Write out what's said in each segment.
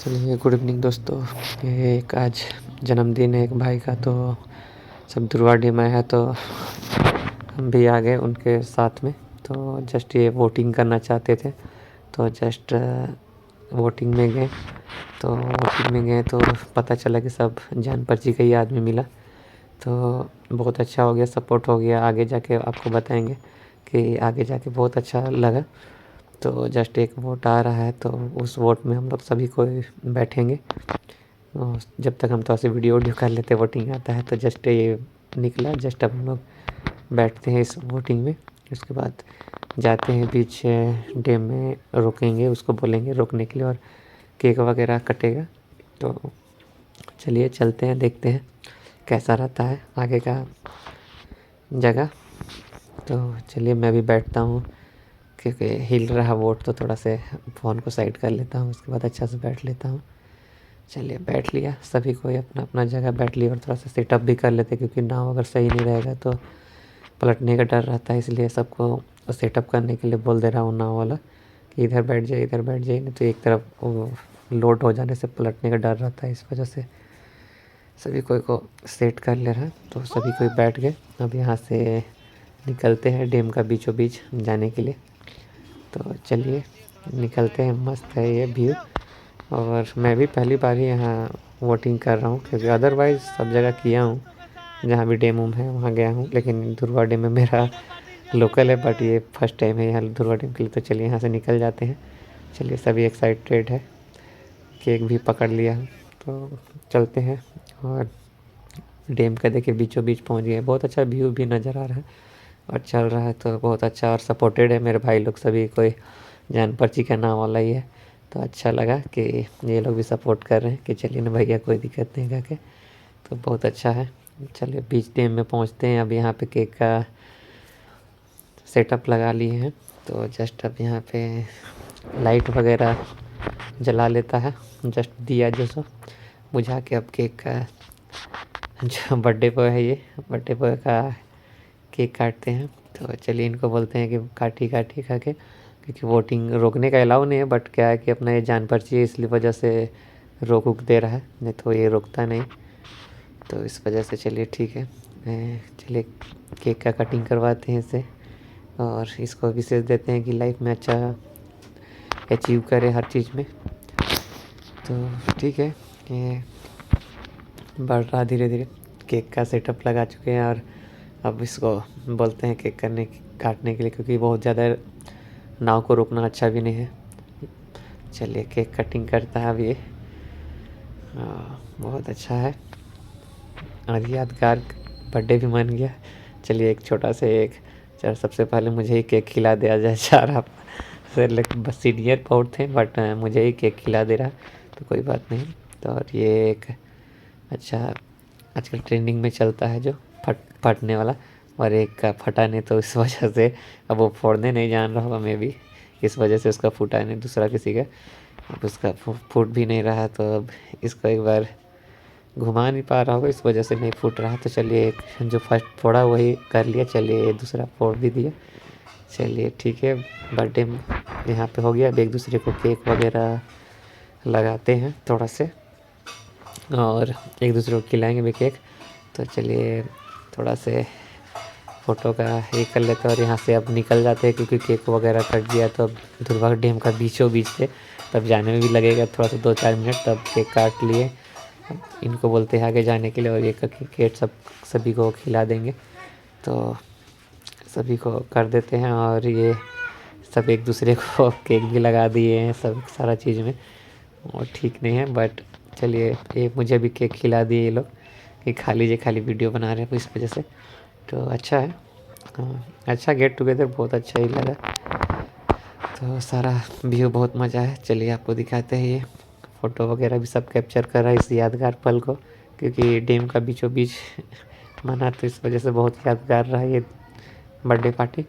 चलिए good evening दोस्तों। ये एक आज जन्मदिन है एक भाई का, तो सब दुर्वाडी में है तो हम भी आ गए उनके साथ में। तो जस्ट ये वोटिंग करना चाहते थे तो जस्ट वोटिंग में गए। तो पता चला कि सब जान पर्ची का ही आदमी मिला, तो बहुत अच्छा हो गया, सपोर्ट हो गया। आगे जाके आपको बताएंगे कि आगे जाके बहुत अच्छा लगा। तो जस्ट एक वोट आ रहा है तो उस वोट में हम लोग सभी कोई बैठेंगे। और जब तक हम तो ऐसे वीडियो कर लेते वोटिंग आता है, तो जस्ट ये निकला, जस्ट अब हम लोग बैठते हैं इस वोटिंग में। उसके बाद जाते हैं बीच डैम में, रोकेंगे, उसको बोलेंगे रोकने के लिए और केक वगैरह कटेगा। तो चलिए चलते हैं, देखते हैं कैसा रहता है आगे का जगह। तो चलिए मैं भी बैठता हूँ क्योंकि हिल रहा वोट, तो थोड़ा से फ़ोन को साइड कर लेता हूँ, उसके बाद अच्छा से बैठ लेता हूँ। चलिए बैठ लिया, सभी कोई अपना अपना जगह बैठ लिया और थोड़ा सा सेटअप भी कर लेते, क्योंकि नाव अगर सही नहीं रहेगा तो पलटने का डर रहता है। इसलिए सबको सेटअप करने के लिए बोल दे रहा हूँ नाव वाला कि इधर बैठ जाए, इधर बैठ जाए, नहीं तो एक तरफ वो लोड हो जाने से पलटने का डर रहता है। इस वजह से सभी कोई को सेट कर ले रहा है। तो सभी कोई बैठ गए। अब यहाँ से निकलते हैं डैम का बीचों बीच जाने के लिए। तो चलिए निकलते हैं। मस्त है ये व्यू, और मैं भी पहली बार ही यहाँ वोटिंग कर रहा हूँ, क्योंकि अदरवाइज़ सब जगह किया हूँ, जहाँ भी डैम उम है वहाँ गया हूँ, लेकिन दुर्वा डैम में मेरा लोकल है, बट ये फर्स्ट टाइम है यहाँ दुर्वा डैम के लिए। तो चलिए यहाँ से निकल जाते हैं। चलिए सभी एक्साइटेड है, केक भी पकड़ लिया है, तो चलते हैं। और डैम का देखिए बीचों बीच पहुँच गए। बहुत अच्छा व्यू भी नज़र आ रहा है और चल रहा है तो बहुत अच्छा, और सपोर्टेड है मेरे भाई लोग सभी। कोई जान पर्ची का नाम वाला ही है, तो अच्छा लगा कि ये लोग भी सपोर्ट कर रहे हैं कि चलिए ना भैया कोई दिक्कत नहीं करके। तो बहुत अच्छा है। चलिए बीच डैम में पहुंचते हैं। अब यहाँ पे केक का सेटअप लगा लिए हैं, तो जस्ट अब यहाँ पे लाइट वगैरह जला लेता है, जस्ट दिया जो सो बुझा के अब केक का जो बर्थडे बॉय है, ये बर्थडे बॉय का केक काटते हैं। तो चलिए इनको बोलते हैं कि काटी काटी खा के, क्योंकि वोटिंग रोकने का अलाउ नहीं है, बट क्या है कि अपना ये जान पर्ची है इसलिए वजह से रोक उक दे रहा है, नहीं तो ये रोकता नहीं। तो इस वजह से चलिए ठीक है, चलिए केक का कटिंग करवाते हैं इसे, और इसको विशेष देते हैं कि लाइफ में अच्छा अचीव करे हर चीज़ में। तो ठीक है, ये बढ़ रहा धीरे धीरे। केक का सेटअप लगा चुके हैं और अब इसको बोलते हैं केक काटने के लिए, क्योंकि बहुत ज़्यादा नाव को रोकना अच्छा भी नहीं है। चलिए केक कटिंग करता है अब ये। बहुत अच्छा है और यादगार बर्थडे भी मान गया। चलिए एक छोटा से एक चल, सबसे पहले मुझे ही केक खिला दिया जाए। चार आप से बस सीनियर बहुत थे, बट मुझे ही केक खिला दे रहा, तो कोई बात नहीं। तो और ये एक अच्छा आजकल ट्रेंडिंग में चलता है जो फटने वाला, और एक का फटा नहीं, तो इस वजह से अब वो फोड़ने नहीं जान रहा होगा, मैं भी इस वजह से उसका फूटा नहीं, दूसरा किसी का अब उसका फूट भी नहीं रहा। तो अब इसको एक बार घुमा नहीं पा रहा होगा, इस वजह से नहीं फूट रहा। तो चलिए एक जो फर्स्ट फोड़ा वही कर लिया, चलिए दूसरा फोड़ भी दिया। चलिए ठीक है, बर्थडे यहाँ पे हो गया। अब एक दूसरे को केक वगैरह लगाते हैं थोड़ा से, और एक दूसरे को खिलाएंगे भी केक। तो चलिए थोड़ा से फ़ोटो का ये कर लेते हैं और यहाँ से अब निकल जाते हैं, क्योंकि केक वगैरह कट गया। तो अब दुर्वा डैम का बीचों बीच से तब जाने में भी लगेगा थोड़ा सा 2-4 मिनट। तब केक काट लिए, अब इनको बोलते हैं आगे जाने के लिए, और ये केक सभी को खिला देंगे। तो सभी को कर देते हैं, और ये सब एक दूसरे को केक भी लगा दिए हैं सब सारा चीज़ में, और ठीक नहीं है, बट चलिए ये मुझे भी केक खिला दिए ये लोग कि खा लीजिए, खाली वीडियो बना रहे हैं इस वजह से। तो अच्छा है, अच्छा गेट टुगेदर बहुत अच्छा ही लगा। तो सारा व्यू बहुत मज़ा है। चलिए आपको दिखाते हैं, ये फ़ोटो वगैरह भी सब कैप्चर कर रहा है इस यादगार पल को, क्योंकि डैम का बीचों बीच मना, तो इस वजह से बहुत यादगार रहा ये बर्थडे पार्टी।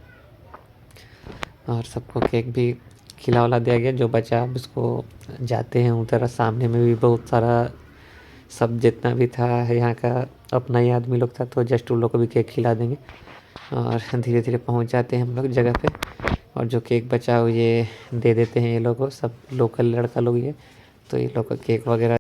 और सबको केक भी खिला उला दिया गया, जो बचा अब उसको जाते हैं उधर सामने में भी बहुत सारा सब जितना भी था यहाँ का अपना ही आदमी लोग था, तो जस्ट उन लोग को भी केक खिला देंगे। और धीरे धीरे पहुँच जाते हैं हम लोग जगह पे, और जो केक बचा हो ये दे देते हैं ये लोग को, सब लोकल लड़का लोग ये तो ये लोग का केक वगैरह